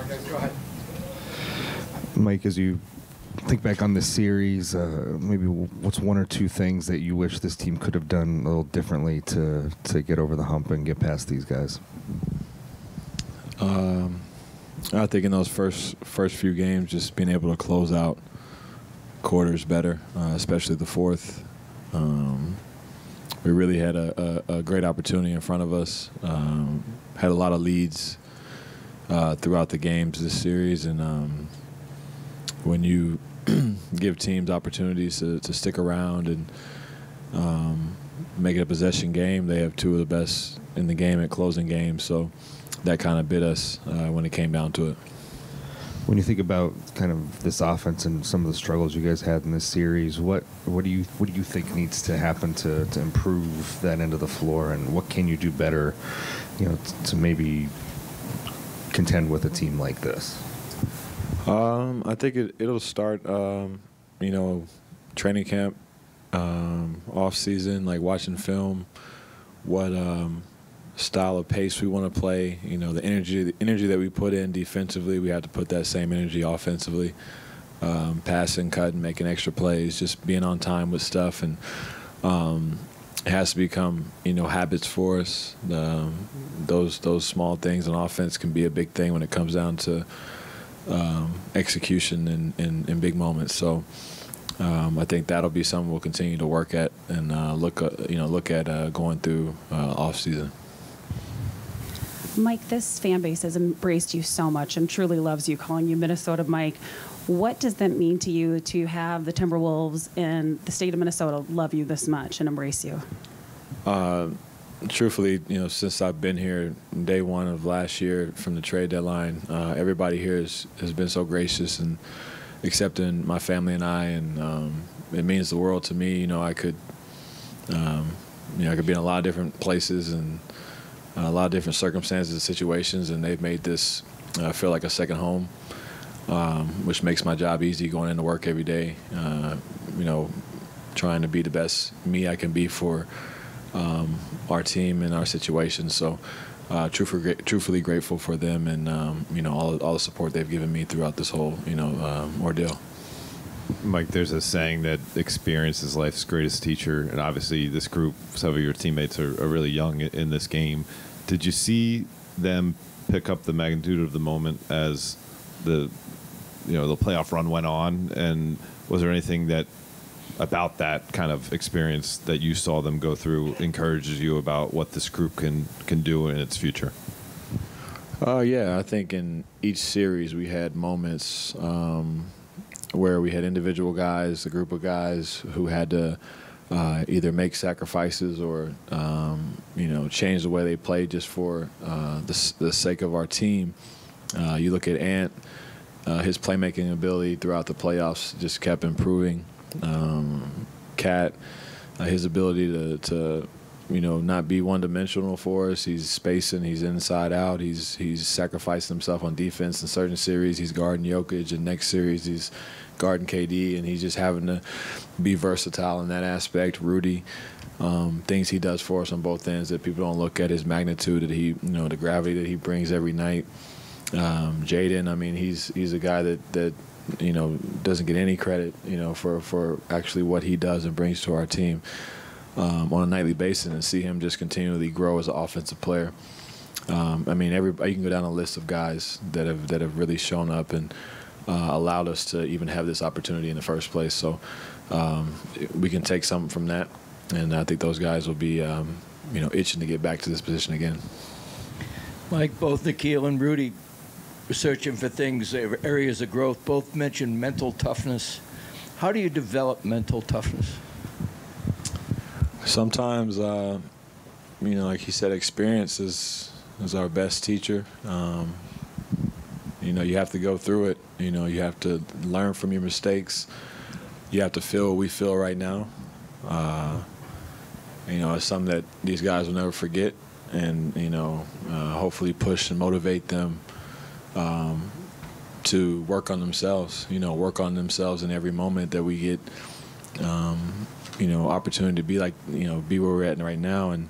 Go ahead. Mike, as you think back on this series, maybe what's one or two things that you wish this team could have done a little differently to get over the hump and get past these guys? I think in those first few games, just being able to close out quarters better, especially the fourth. We really had a great opportunity in front of us. Had a lot of leads throughout the games this series, and when you give teams opportunities to stick around and make it a possession game, they have two of the best in the game at closing games. So that kind of bit us when it came down to it. When you think about kind of this offense and some of the struggles you guys had in this series, what do you think needs to happen to improve that end of the floor, and what can you do better, to maybe contend with a team like this? I think it'll start, training camp, off season, like watching film, what style of pace we want to play. The energy that we put in defensively, we have to put that same energy offensively. Passing, cutting, making extra plays, just being on time with stuff, and it has to become habits for us. Those small things in offense can be a big thing when it comes down to execution in big moments. So I think that'll be something we'll continue to work at and look at going through off season. Mike, this fan base has embraced you so much and truly loves you, calling you Minnesota Mike. What does that mean to you to have the Timberwolves and the state of Minnesota love you this much and embrace you? Truthfully, since I've been here, day one of last year from the trade deadline, everybody here has been so gracious and accepting my family and I, and it means the world to me. I could be in a lot of different places and a lot of different circumstances and situations, and they've made this feel like a second home, which makes my job easy going into work every day. Trying to be the best me I can be for our team and our situation. So truthfully grateful for them and all the support they've given me throughout this whole ordeal. Mike, there's a saying that experience is life's greatest teacher, and obviously this group, some of your teammates are really young in this game. Did you see them pick up the magnitude of the moment as the playoff run went on, and was there anything about that kind of experience that you saw them go through encourages you about what this group can do in its future? Yeah, I think in each series we had moments where we had individual guys, a group of guys who had to either make sacrifices or change the way they played just for the sake of our team. You look at Ant, his playmaking ability throughout the playoffs just kept improving. Cat, his ability to not be one-dimensional for us. He's spacing. He's inside out. He's sacrificed himself on defense in certain series. He's guarding Jokic, and next series he's guarding KD, and he's just having to be versatile in that aspect. Rudy, things he does for us on both ends that people don't look at, his magnitude that he, the gravity that he brings every night. Jaden, I mean, he's a guy that doesn't get any credit, for actually what he does and brings to our team on a nightly basis, and see him just continually grow as an offensive player. I mean, you can go down a list of guys that have really shown up and allowed us to even have this opportunity in the first place. So we can take something from that, and I think those guys will be, itching to get back to this position again. Mike, both Nikhil and Rudy were searching for things, areas of growth. Both mentioned mental toughness. How do you develop mental toughness? Sometimes, like he said, experience is our best teacher. You have to go through it. You have to learn from your mistakes. You have to feel what we feel right now. It's something that these guys will never forget, and hopefully push and motivate them to work on themselves. Work on themselves in every moment that we get. Opportunity to be be where we're at right now, and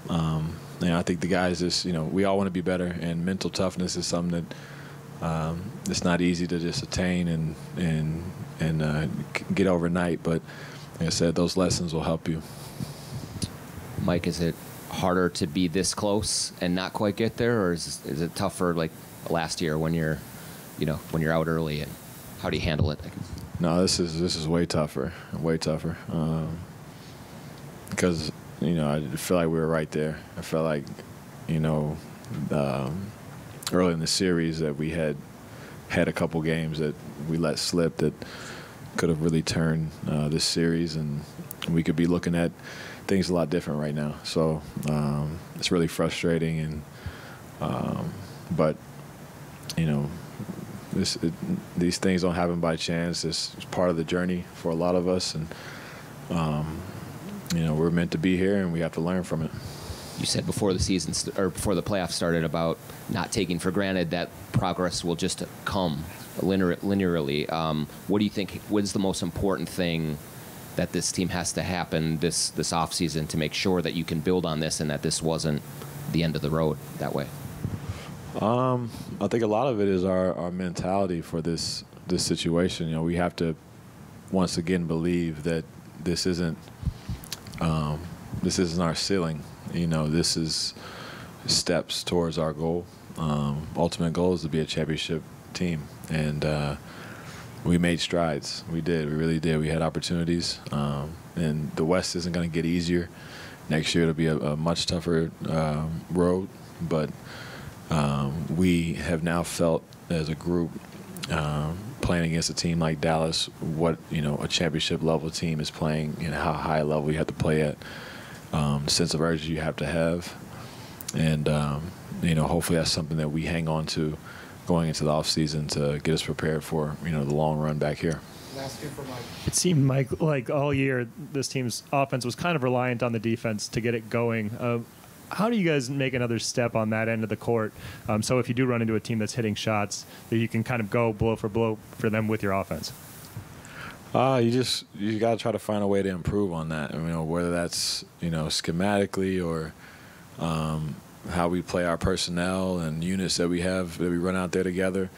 I think the guys just we all want to be better, and mental toughness is something that It's not easy to just attain and get overnight, but like I said, those lessons will help you. Mike, is it harder to be this close and not quite get there, or is it tougher like last year when you're out early, and how do you handle it? No, this is way tougher, because I feel like we were right there. I felt like early in the series that we had a couple games that we let slip that could have really turned this series, and we could be looking at things a lot different right now. So it's really frustrating, but these things don't happen by chance. It's part of the journey for a lot of us, and we're meant to be here, and we have to learn from it. You said before the season or before the playoffs started about not taking for granted that progress will just come linearly. What do you think? What is the most important thing that this team has to happen this offseason to make sure that you can build on this and that this wasn't the end of the road that way? I think a lot of it is our mentality for this situation. We have to once again believe that this isn't our ceiling. This is steps towards our goal. Ultimate goal is to be a championship team, and we made strides. We did. We really did. We had opportunities, and the West isn't going to get easier. Next year it'll be a much tougher road, but we have now felt as a group playing against a team like Dallas what a championship level team is playing and how high a level you have to play at, the sense of urgency you have to have, and hopefully that's something that we hang on to going into the offseason to get us prepared for the long run back here. It seemed, Mike, like all year this team's offense was kind of reliant on the defense to get it going. How do you guys make another step on that end of the court? So if you do run into a team that's hitting shots, that you can kind of go blow for them with your offense? You got to try to find a way to improve on that. Whether that's schematically or how we play our personnel and units that we run out there together.